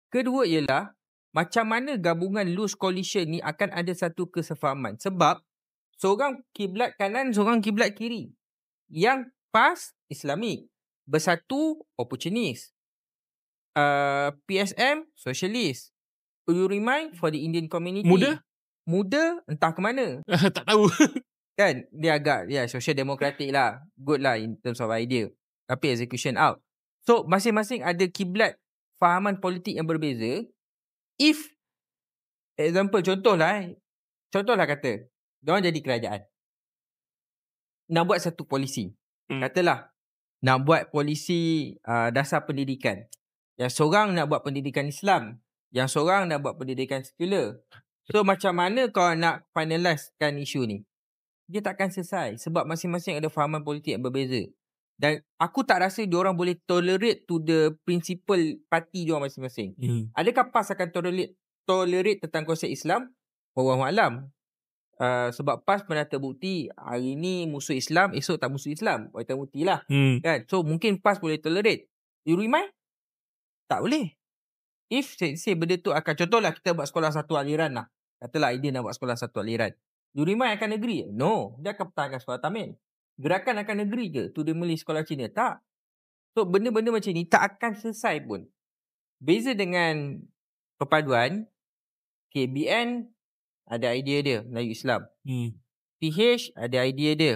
Kedua ialah macam mana gabungan loose coalition ni akan ada satu kesefahaman. Sebab seorang kiblat kanan, seorang kiblat kiri. Yang PAS Islamik, Bersatu opportunis, PSM socialist, Urimai for the Indian community. Muda entah ke mana. Tak tahu. Kan dia agak social democratic lah, good lah in terms of idea, tapi execution out. So masing-masing ada kiblat fahaman politik yang berbeza. If example, contohlah kata diorang jadi kerajaan, nak buat satu polisi, katalah nak buat polisi dasar pendidikan, yang seorang nak buat pendidikan Islam, yang seorang nak buat pendidikan sekular. So macam mana kau nak finalizekan isu ni? Dia takkan selesai sebab masing-masing ada fahaman politik yang berbeza. Dan aku tak rasa diorang boleh tolerate to the principal parti diorang masing-masing. Adakah PAS akan tolerate tentang konsep Islam? Wallahualam. Sebab PAS pernah terbukti hari ni musuh Islam, esok tak musuh Islam. Terbukti lah. Kan? So mungkin PAS boleh tolerate. Urimai? Tak boleh. If say benda tu akan, contohlah kita buat sekolah satu aliran lah. Katalah idea nak buat sekolah satu aliran. Urimai akan agree? No. Dia akan pertahankan sekolah Tamil. Gerakan akan agree ke to demolish sekolah Cina? Tak. So benda-benda macam ni tak akan selesai pun. Beza dengan perpaduan, KBN ada idea dia, Melayu Islam. PH ada idea dia.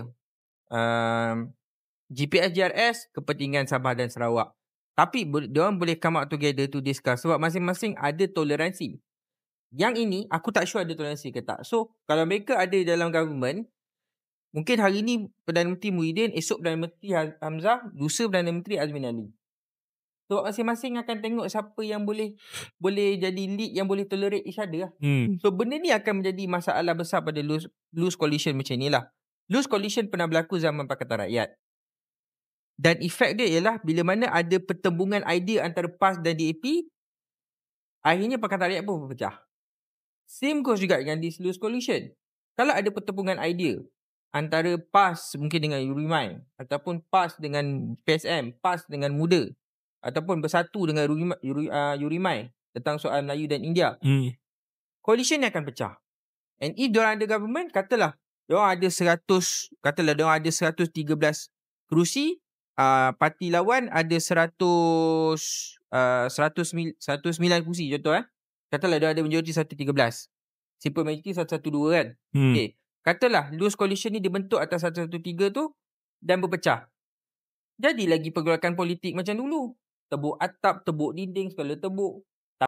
GPS JRS kepentingan Sabah dan Sarawak. Tapi diorang boleh come up together to discuss sebab masing-masing ada toleransi. Yang ini aku tak sure ada toleransi ke tak. So kalau mereka ada dalam government, mungkin hari ni Perdana Menteri Muhyiddin, esok Perdana Menteri Hamzah, lusa Perdana Menteri Azmin Ali. So masing-masing akan tengok siapa yang boleh jadi lead, yang boleh tolerate each other lah. So benda ni akan menjadi masalah besar pada loose coalition macam ni lah. Loose coalition pernah berlaku zaman Pakatan Rakyat. Dan efek dia ialah bila mana ada pertembungan idea antara PAS dan DAP, akhirnya Pakatan Rakyat pun berpecah. Same goes juga dengan this loose coalition. Kalau ada pertembungan idea antara PAS mungkin dengan Urimai, ataupun PAS dengan PSM, PAS dengan Muda, ataupun Bersatu dengan Urimai tentang soal Melayu dan India, coalition ni akan pecah. And if diorang ada government, katalah diorang ada 113 kerusi, parti lawan ada 109 kerusi, contoh katalah dia ada majoriti 113, simple majority 112 kan. Okay. Katalah loose coalition ni dibentuk atas 113 tu dan berpecah. Jadi lagi pergolakan politik macam dulu. Tebuk atap, tebuk dinding, segala tebuk.